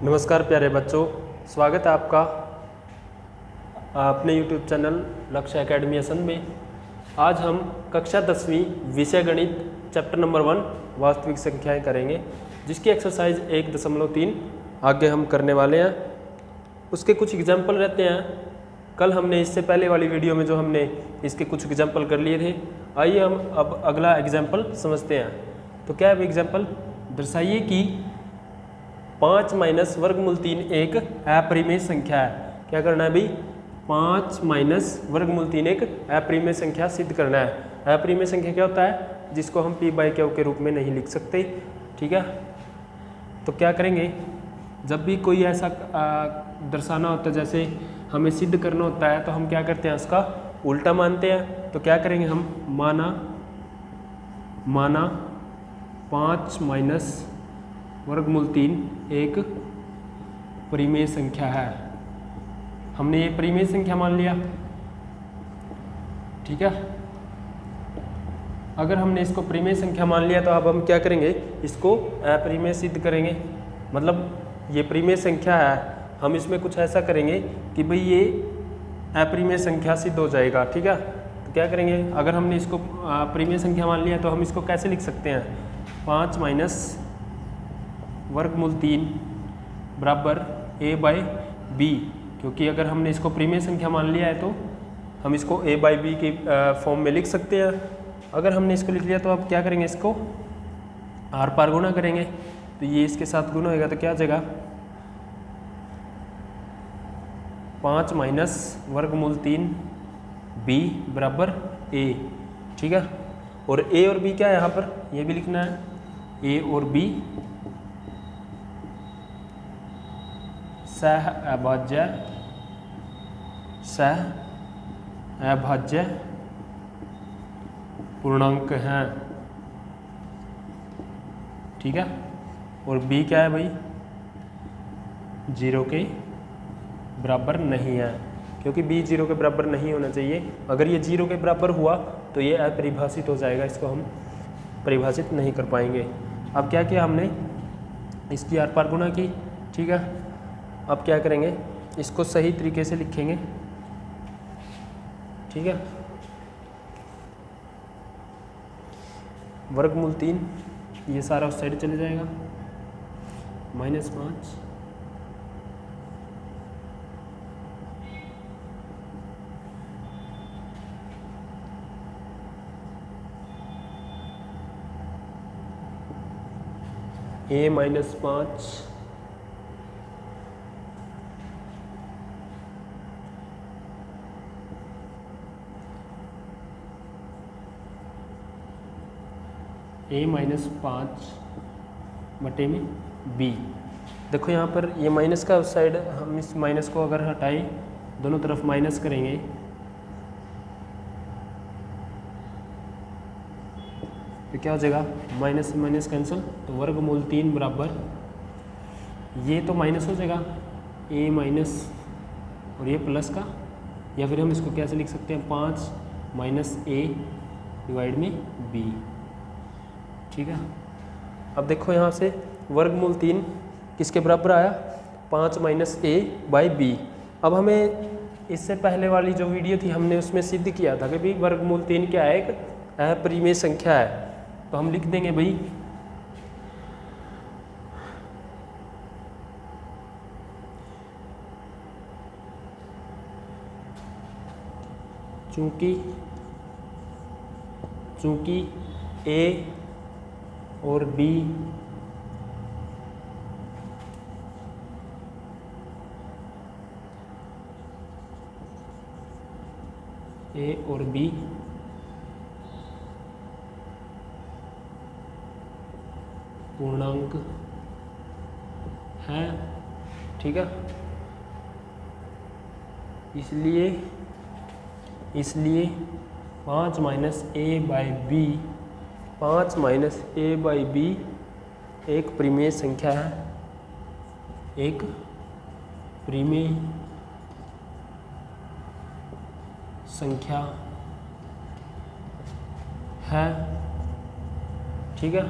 नमस्कार प्यारे बच्चों, स्वागत है आपका अपने YouTube चैनल लक्ष्य एकेडमी असम में। आज हम कक्षा 10वीं विषय गणित चैप्टर नंबर 1 वास्तविक संख्याएं करेंगे, जिसकी एक्सरसाइज 1.3 आगे हम करने वाले हैं। उसके कुछ एग्जाम्पल रहते हैं। कल हमने इससे पहले वाली वीडियो में जो हमने इसके कुछ एग्जाम्पल कर लिए थे। आइए हम अब अगला एग्जाम्पल समझते हैं। तो क्या है एग्जाम्पल? दर्शाइए कि 5 माइनस वर्गमूल 3 एक अपरिमेय संख्या है। क्या करना है भाई? 5 माइनस वर्गमूल 3 एक अपरिमेय संख्या सिद्ध करना है। अपरिमेय संख्या क्या होता है? जिसको हम p/q के रूप में नहीं लिख सकते। ठीक है, तो क्या करेंगे, जब भी कोई ऐसा दर्शाना होता है, जैसे हमें सिद्ध करना होता है, तो हम क्या करते हैं, उसका उल्टा मानते हैं। तो क्या करेंगे हम? माना 5 माइनस वर्गमूल 3 एक परिमेय संख्या है। हमने ये परिमेय संख्या मान लिया। ठीक है, अगर हमने इसको परिमेय संख्या मान लिया तो अब हम क्या करेंगे, इसको अपरिमेय सिद्ध करेंगे। मतलब ये परिमेय संख्या है, हम इसमें कुछ ऐसा करेंगे कि भाई ये अपरिमेय संख्या सिद्ध हो जाएगा। ठीक है, तो क्या करेंगे, अगर हमने इसको परिमेय संख्या मान लिया तो हम इसको कैसे लिख सकते हैं? 5 माइनस वर्गमूल 3 बराबर a/b, क्योंकि अगर हमने इसको परिमेय संख्या मान लिया है तो हम इसको a/b के फॉर्म में लिख सकते हैं। अगर हमने इसको लिख लिया तो अब क्या करेंगे, इसको आर पार गुणा करेंगे। तो ये इसके साथ गुणा होगा तो क्या आ जाएगा? 5 माइनस वर्गमूल 3 b बराबर a। ठीक है, और a और b क्या है यहाँ पर, ये भी लिखना है। a और b सह अभाज्य पूर्णांक हैं। ठीक है, और b क्या है भाई? 0 के बराबर नहीं है, क्योंकि b 0 के बराबर नहीं होना चाहिए। अगर ये 0 के बराबर हुआ तो ये अपरिभाषित हो जाएगा, इसको हम परिभाषित नहीं कर पाएंगे। अब क्या किया हमने, इसकी आर पार गुणा की। ठीक है, अब क्या करेंगे, इसको सही तरीके से लिखेंगे। ठीक है, वर्गमूल 3 ये सारा उस साइड चले जाएगा, -5 a-5 a-5 बटे में b। देखो यहाँ पर ये माइनस का उस साइड, हम इस माइनस को अगर हटाएं, दोनों तरफ माइनस करेंगे तो क्या हो जाएगा? माइनस से माइनस कैंसिल, तो वर्गमूल 3 बराबर, ये तो माइनस हो जाएगा a माइनस और ये प्लस का, या फिर हम इसको कैसे लिख सकते हैं? 5 माइनस a डिवाइड में b। ठीक है, अब देखो यहाँ से वर्गमूल 3 किसके बराबर आया? 5 माइनस a/b। अब हमें इससे पहले वाली जो वीडियो थी, हमने उसमें सिद्ध किया था कि भाई वर्गमूल 3 क्या है? एक अपरिमेय संख्या है। तो हम लिख देंगे भाई चूंकि a और b पूर्णांक है। ठीक है, इसलिए 5 माइनस a/b एक परिमेय संख्या है, एक परिमेय संख्या है। ठीक है,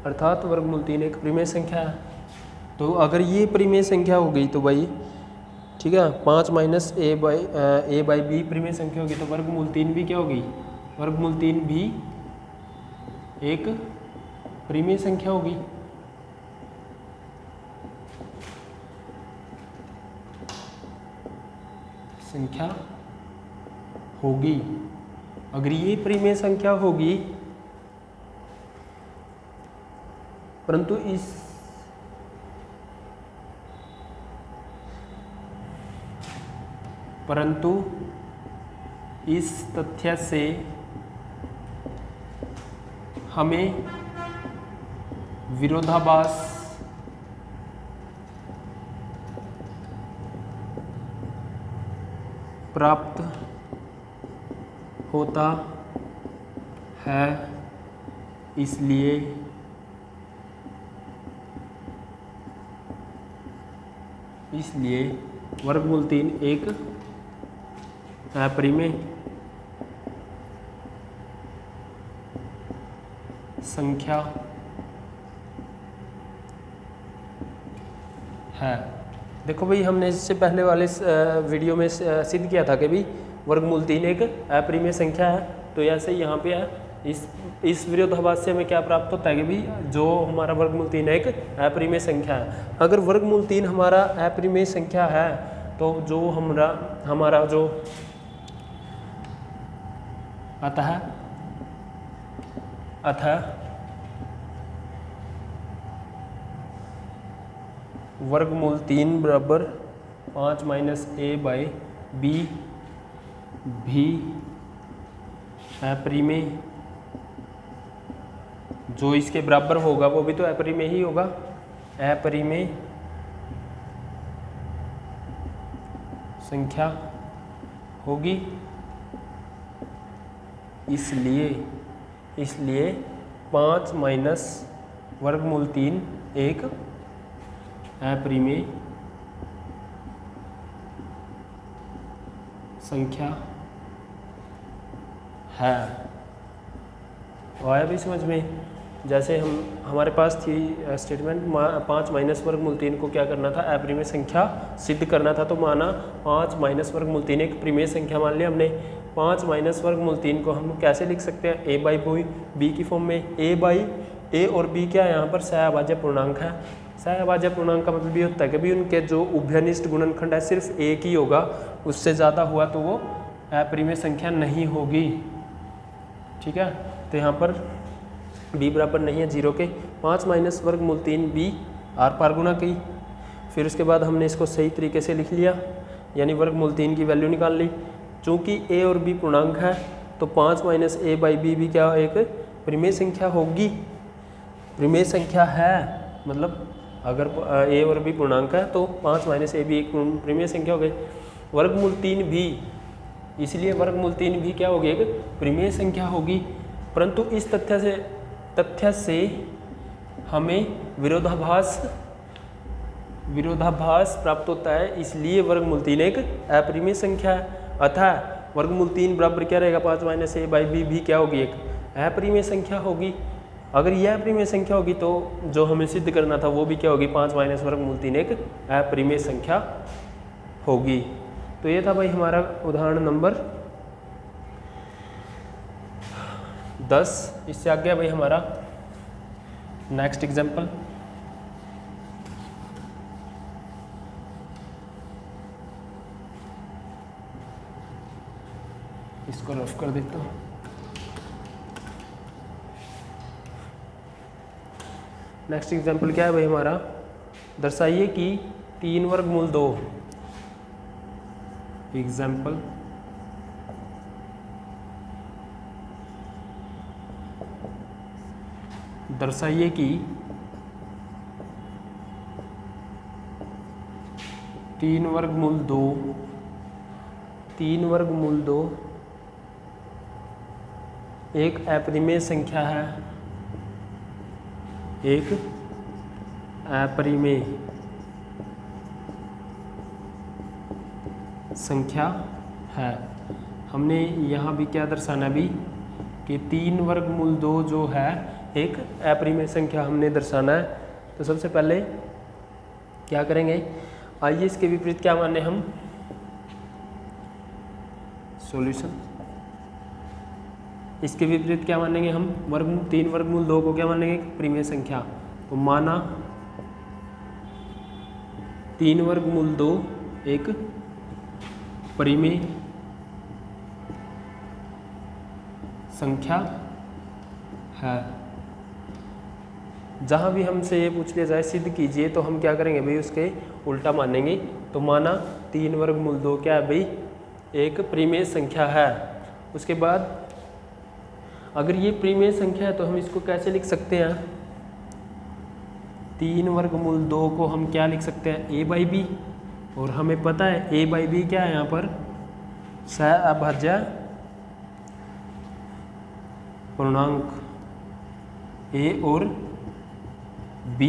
अर्थात वर्गमूल 3 एक परिमेय संख्या है। तो अगर ये परिमेय संख्या हो गई तो भाई ठीक है 5 माइनस ए बाई बी परिमेय संख्या होगी, तो वर्गमूल 3 भी क्या होगी, वर्गमूल 3 भी एक परिमेय संख्या होगी। संख्या होगी। अगर ये परिमेय संख्या होगी परंतु इस तथ्य से हमें विरोधाभास प्राप्त होता है, इसलिए वर्गमूल 3 एक अपरिमेय संख्या है। देखो भाई हमने इससे पहले वाले वीडियो में सिद्ध किया था कि भाई वर्गमूल 3 एक अपरिमेय संख्या है, तो ऐसे ही यहाँ पे है। इस विरोधाभास से हमें क्या प्राप्त होता है कि भाई जो हमारा वर्गमूल 3 एक अपरिमेय संख्या है। अगर वर्गमूल 3 हमारा अपरिमेय संख्या है तो जो हमारा जो अतः वर्गमूल 3 बराबर 5 माइनस ए बाई बी भी अपरिमेय, जो इसके बराबर होगा वो भी तो अपरिमेय ही होगा, अपरिमेय संख्या होगी। इसलिए 5 माइनस वर्गमूल 3 एक अपरिमेय संख्या है। आया भी समझ में? जैसे हमारे पास थी स्टेटमेंट 5 माइनस वर्गमूल 3 को क्या करना था, अपरिमेय संख्या सिद्ध करना था। तो माना 5 माइनस वर्गमूल 3 एक परिमेय संख्या मान लिया हमने। 5 माइनस वर्गमूल 3 को हम कैसे लिख सकते हैं, ए बाई बी की फॉर्म में। ए और बी क्या है यहाँ पर, सहअभाज्य पूर्णांक है। सहअभाज्य पूर्णांक का मतलब ये होता है कि भी उनके जो उभयनिष्ठ गुणनखंड है सिर्फ एक ही होगा, उससे ज़्यादा हुआ तो वो अपरिमेय संख्या नहीं होगी। ठीक है, तो यहाँ पर b बराबर नहीं है 0 के। 5 माइनस वर्गमूल 3 b आर पार गुणा की, फिर उसके बाद हमने इसको सही तरीके से लिख लिया, यानी वर्गमूल 3 की वैल्यू निकाल ली। चूँकि a और b पूर्णांक है तो 5 माइनस ए बाई बी भी क्या एक परिमेय संख्या होगी। परिमेय संख्या है मतलब अगर a और b पूर्णांक है तो 5 माइनस ए भी एक परिमेय संख्या हो गई। वर्गमूल 3 भी, इसलिए वर्गमूल 3 भी क्या होगी, एक परिमेय संख्या होगी। परंतु इस तथ्य से हमें विरोधाभास प्राप्त होता है, इसलिए वर्गमूल 3 एक अपरिमेय संख्या है। अतः वर्गमूल 3 बराबर क्या रहेगा, 5 माइनस ए बाई बी भी क्या होगी, एक अपरिमेय संख्या होगी। अगर यह अपरिमेय संख्या होगी तो जो हमें सिद्ध करना था वो भी क्या होगी, 5 माइनस वर्गमूल 3 एक अपरिमेय संख्या होगी। तो ये था भाई हमारा उदाहरण नंबर 10। इससे आगे भाई हमारा नेक्स्ट एग्जाम्पल। इसको रफ कर देता हूँ। नेक्स्ट एग्जाम्पल क्या है भाई हमारा, दर्शाइए कि 3 वर्गमूल 2। एग्जाम्पल दर्शाइए कि 3 वर्गमूल 2 एक अपरिमेय संख्या है, एक अपरिमेय संख्या है। हमने यहाँ भी क्या दर्शाना भी कि 3 वर्गमूल 2 जो है एक अपरिमेय संख्या हमने दर्शाना है। तो सबसे पहले क्या करेंगे, आइए इसके विपरीत क्या माने हम, सॉल्यूशन। इसके विपरीत क्या मानेंगे हम, वर्गमूल 3 वर्गमूल 2 को क्या मानेंगे, परिमेय संख्या। तो माना 3 वर्गमूल 2 एक परिमेय संख्या है। जहाँ भी हमसे ये पूछ लिया जाए सिद्ध कीजिए, तो हम क्या करेंगे भाई, उसके उल्टा मानेंगे। तो माना 3 वर्गमूल 2 क्या है भाई, एक परिमेय संख्या है। उसके बाद अगर ये परिमेय संख्या है तो हम इसको कैसे लिख सकते हैं, 3 वर्गमूल 2 को हम क्या लिख सकते हैं, a बाई बी। और हमें पता है a बाई बी क्या है, यहाँ पर सहअभाज्य पूर्णांक a और b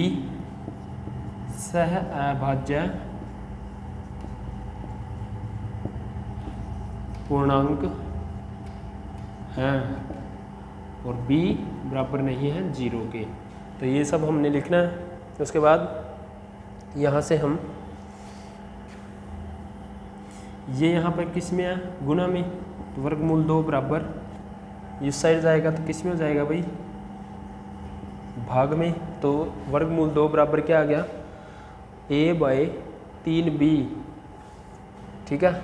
सहअभाज्य पूर्णांक हैं और b बराबर नहीं है 0 के। तो ये सब हमने लिखना है। उसके बाद यहाँ से हम ये यहाँ पर किस में है, गुणा में। तो वर्गमूल 2 बराबर इस साइड जाएगा तो किस में हो जाएगा भाई, भाग में। तो वर्गमूल 2 बराबर क्या आ गया, a बाई 3b। ठीक है,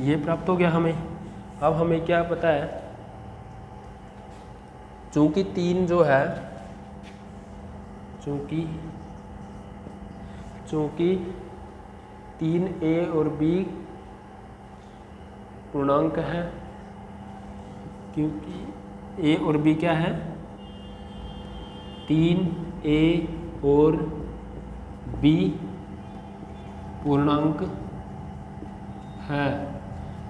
ये प्राप्त हो गया हमें। अब हमें क्या पता है, चूंकि 3 जो है, चूंकि 3a और b पूर्णांक है, क्योंकि a और b क्या है, 3a और b पूर्णांक है।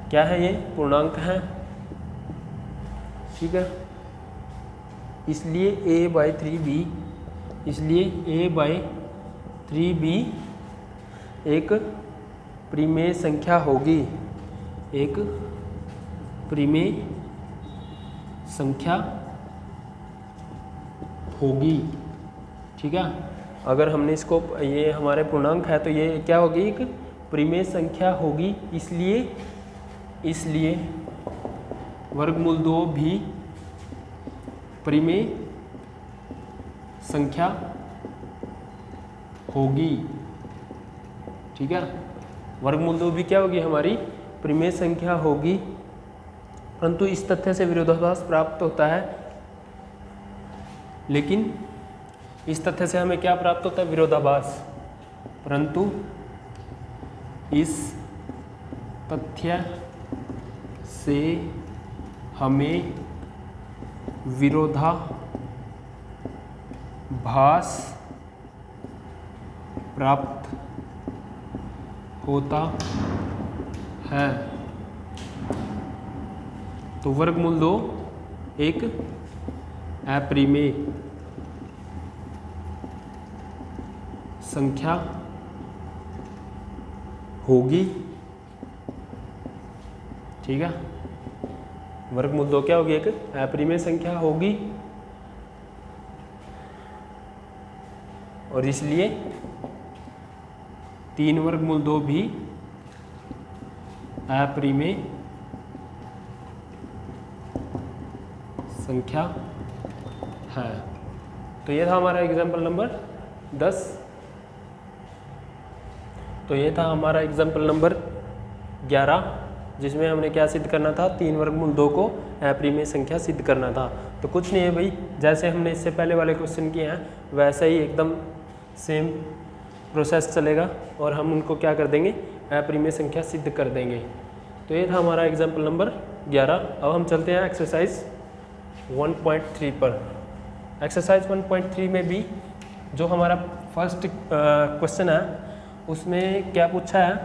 क्या है, ये पूर्णांक है। ठीक है, इसलिए a बाई 3b, इसलिए a बाई 3b एक परिमेय संख्या होगी, एक परिमेय संख्या होगी। ठीक है, अगर हमने इसको, ये हमारे पूर्णांक है तो ये क्या होगी, एक परिमेय संख्या होगी। इसलिए वर्गमूल 2 भी परिमेय संख्या होगी। ठीक है, वर्गमूल 2 भी क्या होगी, हमारी परिमेय संख्या होगी। परंतु इस तथ्य से विरोधाभास प्राप्त होता है, लेकिन इस तथ्य से हमें क्या प्राप्त होता है, विरोधाभास। परंतु इस तथ्य से हमें विरोधाभास प्राप्त होता है। तो वर्गमूल 2 एक अपरिमेय संख्या होगी। ठीक है, वर्गमूल 2 क्या होगी, एक अपरिमेय संख्या होगी। और इसलिए 3 वर्गमूल 2 भी अपरिमेय संख्या है। तो ये था हमारा एग्जाम्पल नंबर 10। तो ये था हमारा एग्जाम्पल नंबर 11, जिसमें हमने क्या सिद्ध करना था, 3 वर्गमूल 2 को अपरिमेय संख्या सिद्ध करना था। तो कुछ नहीं है भाई, जैसे हमने इससे पहले वाले क्वेश्चन किए हैं वैसा ही एकदम सेम प्रोसेस चलेगा और हम उनको क्या कर देंगे, अपरिमेय संख्या सिद्ध कर देंगे। तो ये था हमारा एग्जाम्पल नंबर 11। अब हम चलते हैं एक्सरसाइज 1.3 पर। एक्सरसाइज 1.3 में भी जो हमारा फर्स्ट क्वेश्चन है उसमें क्या पूछा है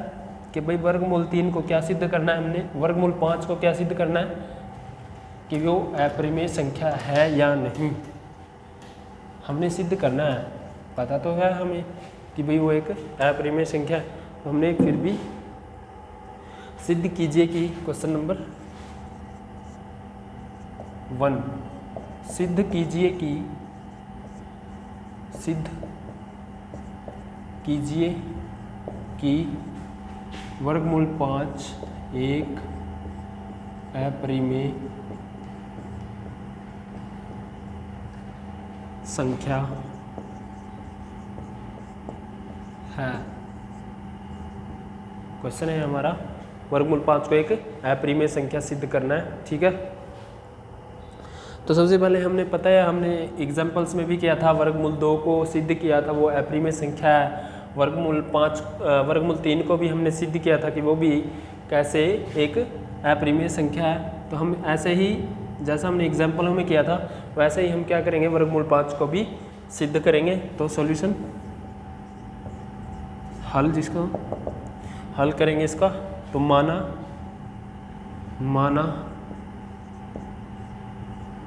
कि भाई वर्गमूल 3 को क्या सिद्ध करना है, हमने वर्गमूल 5 को क्या सिद्ध करना है कि वो अपरिमेय संख्या है या नहीं। हमने सिद्ध करना है, पता तो है हमें कि भाई वो एक अपरिमेय संख्या है। तो हमने फिर भी सिद्ध कीजिए कि क्वेश्चन नंबर 1, सिद्ध कीजिए कि वर्गमूल 5 एक अपरिमेय संख्या है। क्वेश्चन है हमारा वर्गमूल 5 को एक अपरिमेय संख्या सिद्ध करना है। ठीक है, तो सबसे पहले हमने पता है, हमने एग्जाम्पल्स में भी किया था, वर्गमूल 2 को सिद्ध किया था, वो अपरिमेय संख्या है। वर्गमूल 3 को भी हमने सिद्ध किया था कि वो भी कैसे एक अपरिमेय संख्या है। तो हम ऐसे ही जैसा हमने एग्जाम्पलों में किया था वैसे ही हम क्या करेंगे, वर्गमूल 5 को भी सिद्ध करेंगे। तो सॉल्यूशन हल, जिसको हल करेंगे इसका, तो माना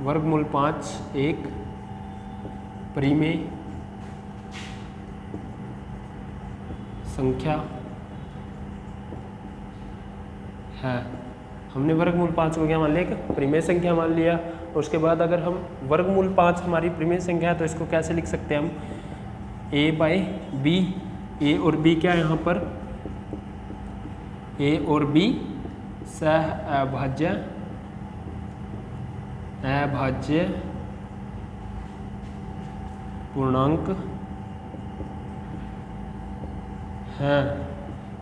वर्गमूल 5 एक परिमेय संख्या है। हमने वर्गमूल 5 को क्या मान लिया, एक परिमेय संख्या मान लिया। उसके बाद अगर हम वर्गमूल 5 हमारी परिमेय संख्या है तो इसको कैसे लिख सकते हैं हम, a/b, a और b क्या है यहाँ पर, a और b सह अभाज्य पूर्णांक हैं,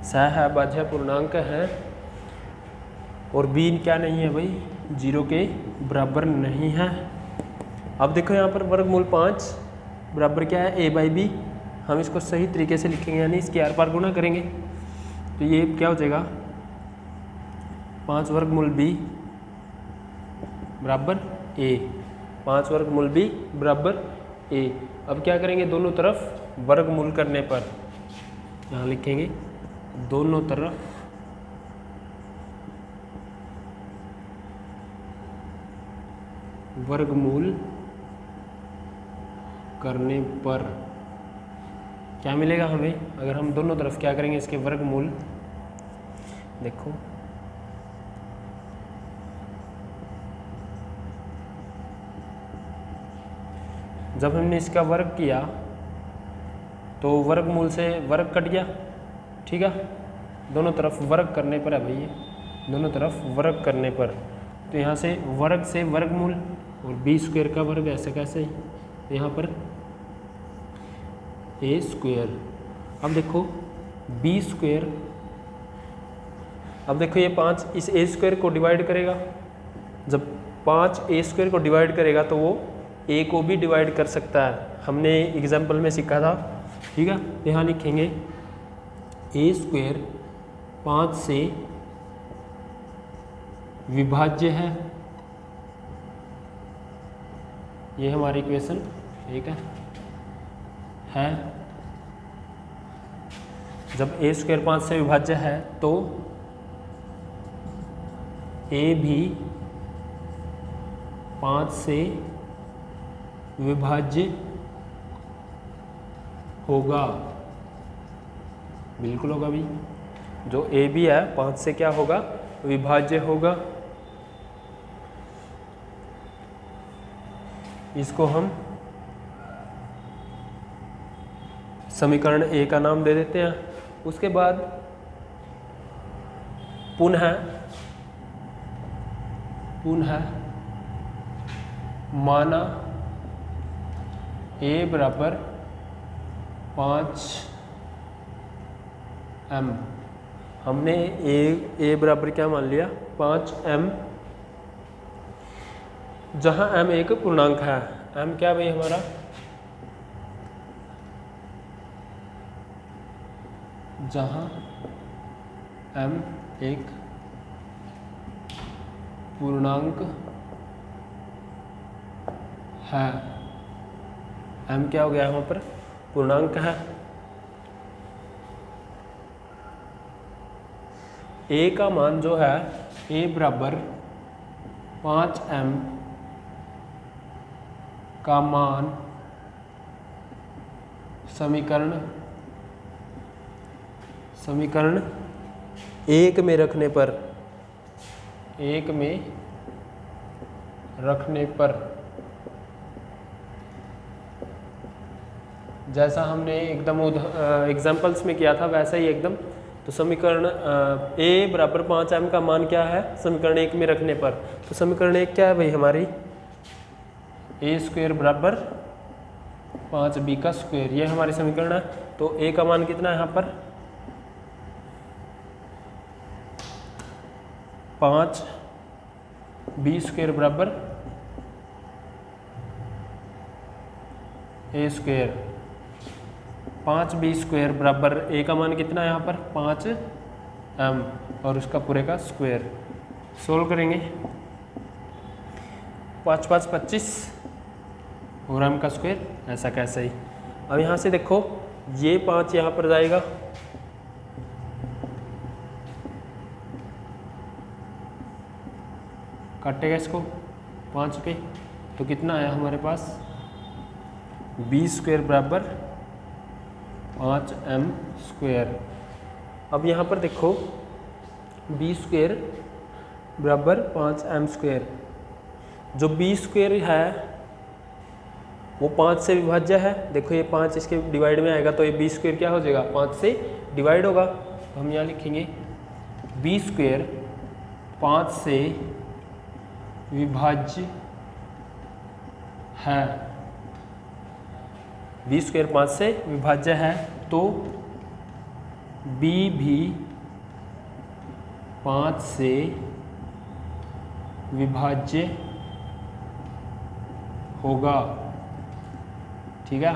सह अभाज्य पूर्णांक हैं, और b क्या नहीं है भाई, 0 के बराबर नहीं है। अब देखो यहाँ पर वर्गमूल 5 बराबर क्या है, a/b। हम इसको सही तरीके से लिखेंगे, यानी इसके आर पार गुणा करेंगे, तो ये क्या हो जाएगा, 5 वर्गमूल b बराबर a, 5 वर्गमूल b बराबर a। अब क्या करेंगे, दोनों तरफ वर्गमूल करने पर, यहाँ लिखेंगे दोनों तरफ वर्गमूल करने पर क्या मिलेगा हमें, अगर हम दोनों तरफ क्या करेंगे, इसके वर्गमूल, देखो जब हमने इसका वर्ग किया तो वर्गमूल से वर्ग कट गया। ठीक है, दोनों तरफ वर्ग करने पर है भाई, ये दोनों तरफ वर्ग करने पर, तो यहाँ से वर्ग से वर्गमूल और बी स्क्वायर का वर्ग, ऐसे कैसे, यहाँ पर ए स्क्वायर। अब देखो बी स्क्वायर, अब देखो ये 5 इस ए स्क्वायर को डिवाइड करेगा, जब 5 ए स्क्वायर को डिवाइड करेगा तो वो ए को भी डिवाइड कर सकता है, हमने एग्जाम्पल में सीखा था। ठीक है, यहाँ लिखेंगे ए स्क्वायर 5 से विभाज्य है, ये हमारी इक्वेशन ठीक है। जब ए स्क्वायर 5 से विभाज्य है तो ए भी 5 से विभाज्य होगा, बिल्कुल होगा भी, जो ए भी है 5 से क्या होगा, विभाज्य होगा। इसको हम समीकरण ए का नाम दे देते हैं। उसके बाद पुनः माना ए बराबर 5m, हमने ए बराबर क्या मान लिया, 5m, जहां m एक पूर्णांक है। m क्या भाई हमारा, जहां m एक पूर्णांक है, m क्या हो गया यहाँ पर, पूर्णांक है। a का मान जो है, a बराबर 5m का मान समीकरण 1 में रखने पर, जैसा हमने एकदम एग्जाम्पल्स में किया था वैसा ही एकदम। तो समीकरण a बराबर 5m का मान क्या है समीकरण 1 में रखने पर? तो समीकरण 1 क्या है भाई हमारी? a² बराबर 5b का स्क्वायर, ये हमारी समीकरण है। तो a का मान कितना है यहाँ पर? 5b² बराबर a²। 5b² बराबर a का मान कितना है यहाँ पर? 5m और उसका पूरे का स्क्वायर। सोल्व करेंगे। 5 5 25 और m का स्क्वायर, ऐसा कैसे ही। अब यहाँ से देखो ये 5 यहाँ पर जाएगा, काटेगा इसको 5 पे, तो कितना आया हमारे पास? b² बराबर 5m²। अब यहाँ पर देखो b² बराबर 5m², जो b² है वो 5 से विभाज्य है। देखो ये 5 इसके डिवाइड में आएगा तो ये b² क्या हो जाएगा? 5 से डिवाइड होगा। तो हम यहाँ लिखेंगे b² 5 से विभाज्य है। b² 5 से विभाज्य है तो b भी 5 से विभाज्य होगा। ठीक है,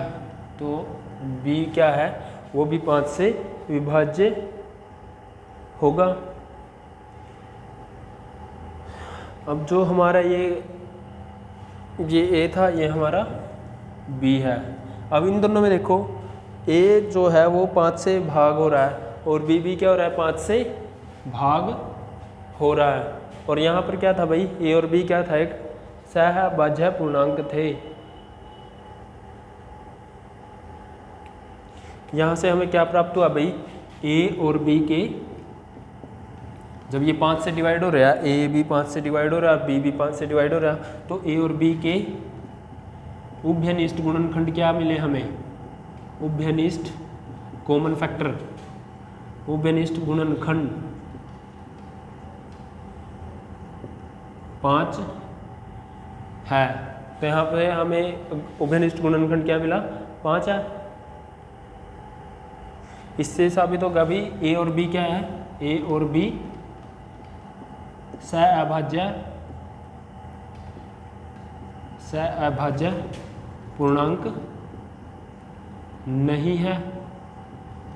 तो b क्या है? वो भी 5 से विभाज्य होगा। अब जो हमारा ये a था, ये हमारा b है। अब इन दोनों में देखो a जो है वो 5 से भाग हो रहा है और b भी क्या हो रहा है? 5 से भाग हो रहा है। और यहाँ पर क्या था भाई? a और b क्या था? एक सहभाज्य पूर्णांक थे। यहाँ से हमें क्या प्राप्त हुआ भाई? a और b के, जब ये 5 से डिवाइड हो रहा है, a भी 5 से डिवाइड हो रहा है, b भी 5 से डिवाइड हो रहा है, तो a और b के उभयनिष्ठ गुणनखंड क्या मिले हमें? उभयनिष्ठ कॉमन फैक्टर, उभयनिष्ठ गुणनखंड 5 है। तो यहाँ पे हमें उभयनिष्ठ गुणनखंड क्या मिला? 5 है। इससे साबित होगा भी a और b क्या है? a और b सहअभाज्य पूर्णांक नहीं है।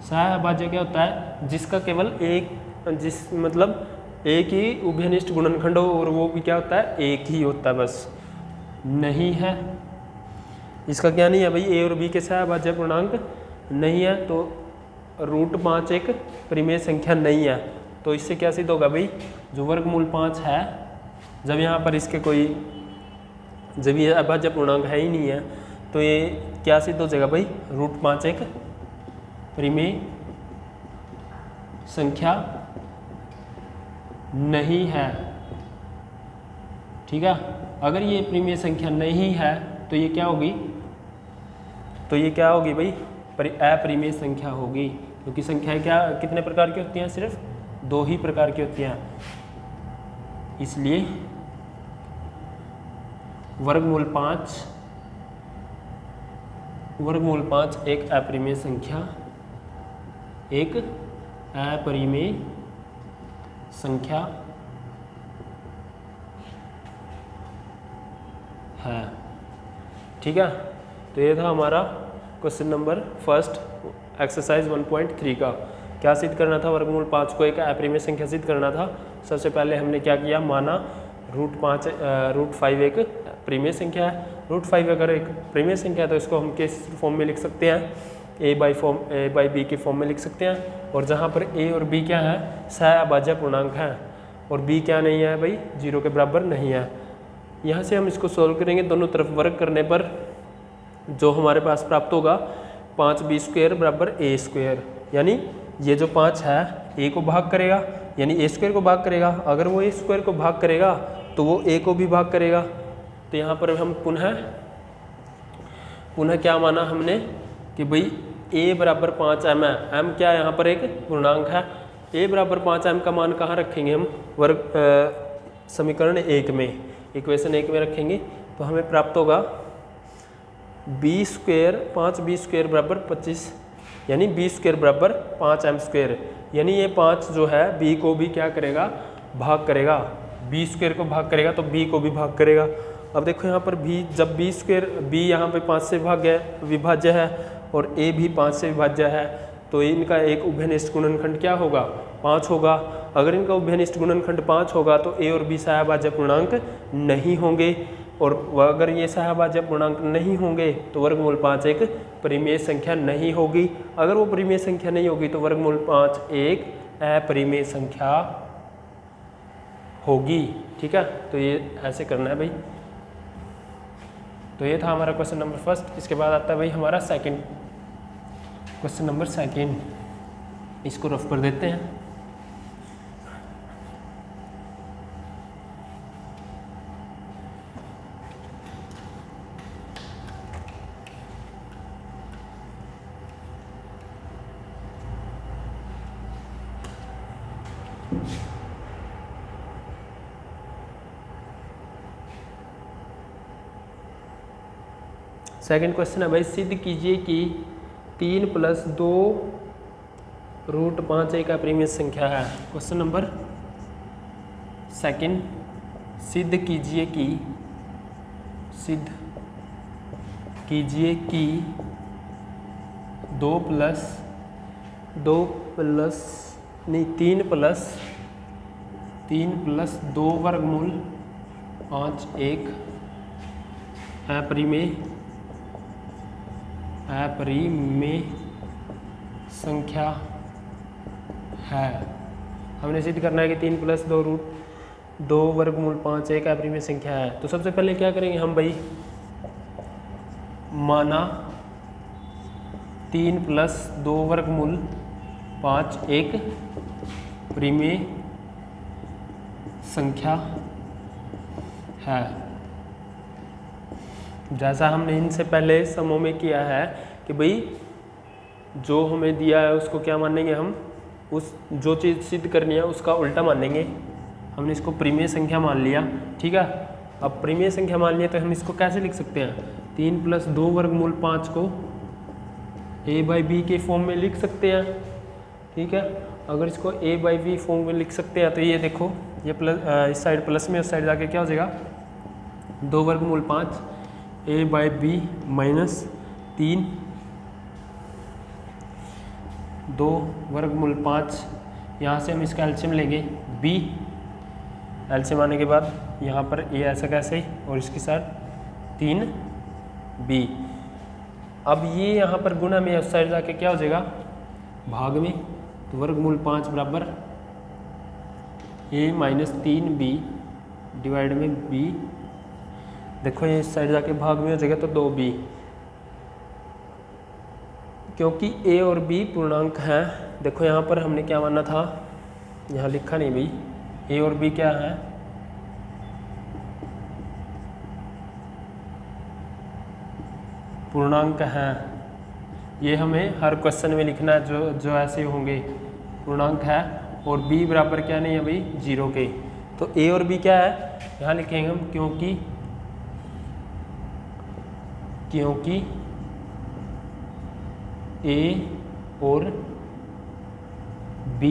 सहअभाज्य क्या होता है? जिसका केवल एक, मतलब एक ही उभयनिष्ठ गुणनखंड हो और वो भी क्या होता है? एक ही होता है, बस नहीं है। इसका क्या नहीं है भाई? a और b के सहअभाज्य पूर्णांक नहीं है, तो √5 एक परिमेय संख्या नहीं है। तो इससे क्या सिद्ध होगा भाई? जो वर्गमूल 5 है, जब यहाँ पर इसके कोई, जब ये अभाज्य पूर्णांक है ही नहीं है, तो ये क्या सिद्ध हो जाएगा भाई? √5 एक परिमेय संख्या नहीं है। ठीक है, अगर ये परिमेय संख्या नहीं है तो ये क्या होगी? तो ये क्या होगी भाई? अपरिमेय संख्या होगी, क्योंकि संख्याएं क्या कितने प्रकार की होती हैं? सिर्फ 2 ही प्रकार की होती हैं। इसलिए वर्गमूल 5 एक अपरिमेय संख्या, एक अपरिमेय संख्या है। ठीक है, तो ये था हमारा क्वेश्चन नंबर फर्स्ट एक्सरसाइज 1.3 का। क्या सिद्ध करना था? वर्गमूल 5 को एक अपरिमेय संख्या सिद्ध करना था। सबसे पहले हमने क्या किया? माना √5 एक परिमेय संख्या है। √5 अगर एक परिमेय संख्या है तो इसको हम किस फॉर्म में लिख सकते हैं? a बाई b के फॉर्म में लिख सकते हैं। और जहाँ पर a और b क्या है? सहअभाज्य पूर्णांक है और b क्या नहीं है भाई? 0 के बराबर नहीं है। यहाँ से हम इसको सोल्व करेंगे। दोनों तरफ वर्ग करने पर जो हमारे पास प्राप्त होगा 5b² बराबर a², यानी ये जो 5 है a को भाग करेगा, यानी a² को भाग करेगा। अगर वो a² को भाग करेगा तो वो a को भी भाग करेगा। तो यहाँ पर हम पुनः क्या माना हमने? कि भाई a बराबर 5m है, m क्या है यहाँ पर एक पूर्णांक है, a बराबर 5m का मान कहाँ रखेंगे हम, वर्ग समीकरण 1 में, इक्वेशन 1 में रखेंगे तो हमें प्राप्त होगा b स्क्वायर 5b² बराबर 25, यानी b² बराबर 5m², यानी ये 5 जो है b को भी क्या करेगा, भाग करेगा, b² को भाग करेगा तो b को भी भाग करेगा। अब देखो यहाँ पर b, जब b² यहाँ पे 5 से विभाज्य है और a भी 5 से विभाज्य है, तो इनका एक उभयनिष्ठ गुणनखंड क्या होगा, 5 होगा। अगर इनका उभयनिष्ठ गुणनखंड 5 होगा तो a और b सहभाज्य पूर्णांक नहीं होंगे, और अगर ये सहभाज्य पूर्णांक नहीं होंगे तो वर्गमूल 5 एक परिमेय संख्या नहीं होगी। अगर वो परिमेय संख्या नहीं होगी तो वर्गमूल 5 एक अपरिमेय संख्या होगी। ठीक है, तो ये ऐसे करना है भाई। तो ये था हमारा क्वेश्चन नंबर फर्स्ट। इसके बाद आता है भाई हमारा सेकंड, क्वेश्चन नंबर सेकंड, इसको रफ कर देते हैं। सेकंड क्वेश्चन है भाई, सिद्ध कीजिए कि 3 + 2 √5 एक अपरिमेय संख्या है। क्वेश्चन नंबर सेकंड, सिद्ध कीजिए कि 3 + 2 वर्गमूल 5 एक अपरिमेय संख्या है। हमने सिद्ध करना है कि 3 + 2 वर्गमूल 5 एक अपरिमेय संख्या है। तो सबसे पहले क्या करेंगे हम भाई, माना 3 + 2 वर्गमूल 5 एक परिमेय संख्या है। जैसा हमने इनसे पहले समूह में किया है कि भाई जो हमें दिया है उसको क्या मानेंगे हम, उस जो चीज़ सिद्ध करनी है उसका उल्टा मानेंगे। हमने इसको परिमेय संख्या मान लिया। ठीक है, अब परिमेय संख्या मान लिया तो हम इसको कैसे लिख सकते हैं, 3 + 2 वर्गमूल 5 को a/b के फॉर्म में लिख सकते हैं। ठीक है, अगर इसको a/b फॉर्म में लिख सकते हैं तो ये देखो, ये प्लस इस साइड प्लस में, उस साइड जाके क्या हो जाएगा, 2 वर्गमूल 5 a/b - 3, 2 वर्गमूल 5, यहाँ से हम इसका एलसीएम लेंगे b, एलसीएम आने के बाद यहाँ पर a ऐसा कैसे, और इसके साथ 3b। अब ये यहाँ पर गुणा में, उस साइड जाके क्या हो जाएगा, भाग में, तो वर्गमूल 5 बराबर a - 3b डिवाइड में b। देखो ये इस साइड जाके भाग में हो जाएगा तो 2b, क्योंकि a और b पूर्णांक हैं। देखो यहाँ पर हमने क्या माना था, यहाँ लिखा नहीं भाई, a और b क्या है, पूर्णांक हैं। ये हमें हर क्वेश्चन में लिखना है, जो ऐसे होंगे पूर्णांक है, और b बराबर क्या नहीं है भाई, 0 के। तो a और b क्या है, यहाँ लिखेंगे हम, क्योंकि a और b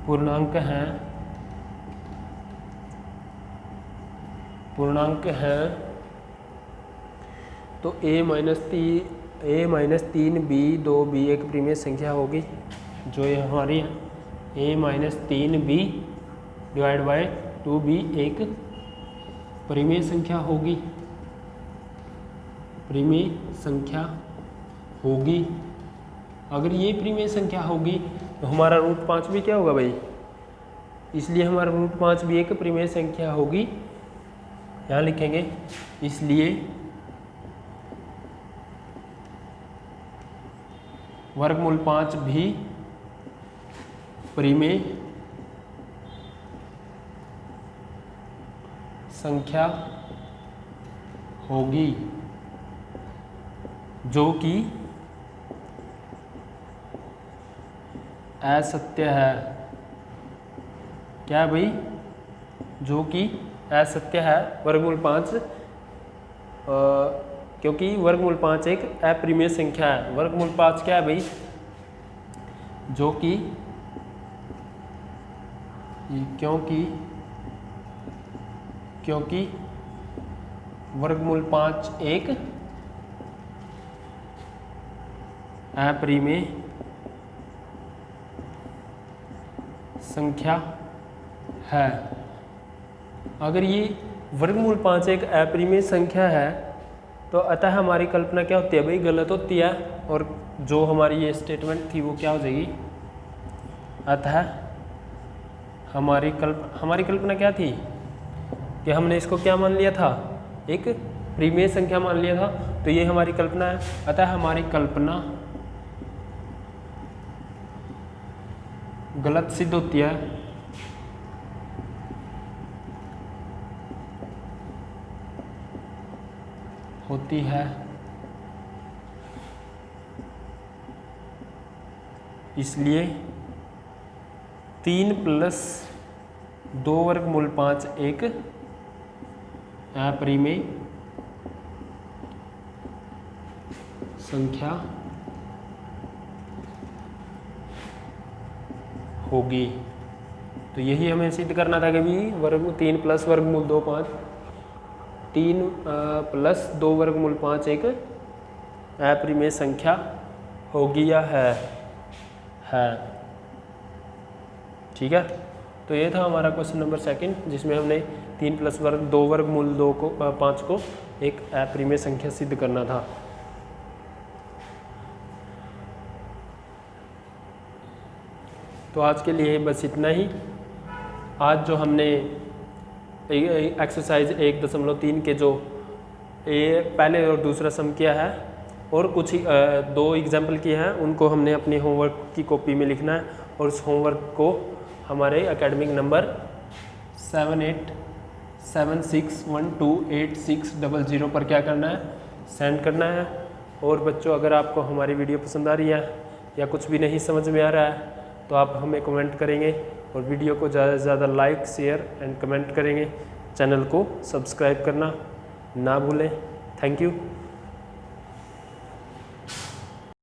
पूर्णांक हैं, तो a - 3b 2b एक परिमेय संख्या होगी, जो ये हमारी है, a - 3b divide by 2b एक परिमेय संख्या होगी, अगर ये परिमेय संख्या होगी तो हमारा √5 भी क्या होगा भाई, इसलिए हमारा √5 भी एक परिमेय संख्या होगी। यहाँ लिखेंगे, इसलिए वर्गमूल 5 भी परिमेय संख्या होगी। जो कि असत्य है। क्या है भाई? जो कि असत्य है, वर्गमूल 5, क्योंकि वर्गमूल 5 एक अपरिमेय संख्या है। वर्गमूल 5 क्या है भाई? जो कि क्योंकि वर्गमूल 5 एक अपरिमेय संख्या है। अगर ये वर्गमूल 5 एक अपरिमेय संख्या है तो अतः हमारी कल्पना क्या होती है भाई? गलत होती है। और जो हमारी ये स्टेटमेंट थी वो क्या हो जाएगी? अतः हमारी कल्पना क्या थी कि हमने इसको क्या मान लिया था? एक परिमेय संख्या मान लिया था। तो ये हमारी कल्पना है। अतः हमारी कल्पना गलत सिद्ध होती है। इसलिए 3 + 2 वर्गमूल 5 एक अपरिमेय संख्या होगी। तो यही हमें सिद्ध करना था कि भी 3 + वर्गमूल 2 5, 3 + 2 वर्गमूल 5 एक अपरिमेय संख्या होगी या है। ठीक है। तो ये था हमारा क्वेश्चन नंबर 2, जिसमें हमने 3 + 2 वर्गमूल 5 को एक अपरिमेय संख्या सिद्ध करना था। तो आज के लिए बस इतना ही। आज जो हमने एक्सरसाइज 1.3 के जो पहले और दूसरा सम किया है और कुछ 2 एग्जाम्पल किए हैं, उनको हमने अपनी होमवर्क की कॉपी में लिखना है और उस होमवर्क को हमारे एकेडमिक नंबर 7876128600 पर क्या करना है? सेंड करना है। और बच्चों, अगर आपको हमारी वीडियो पसंद आ रही है या कुछ भी नहीं समझ में आ रहा है तो आप हमें कमेंट करेंगे और वीडियो को ज़्यादा से ज़्यादा लाइक, शेयर एंड कमेंट करेंगे। चैनल को सब्सक्राइब करना ना भूलें। Thank you.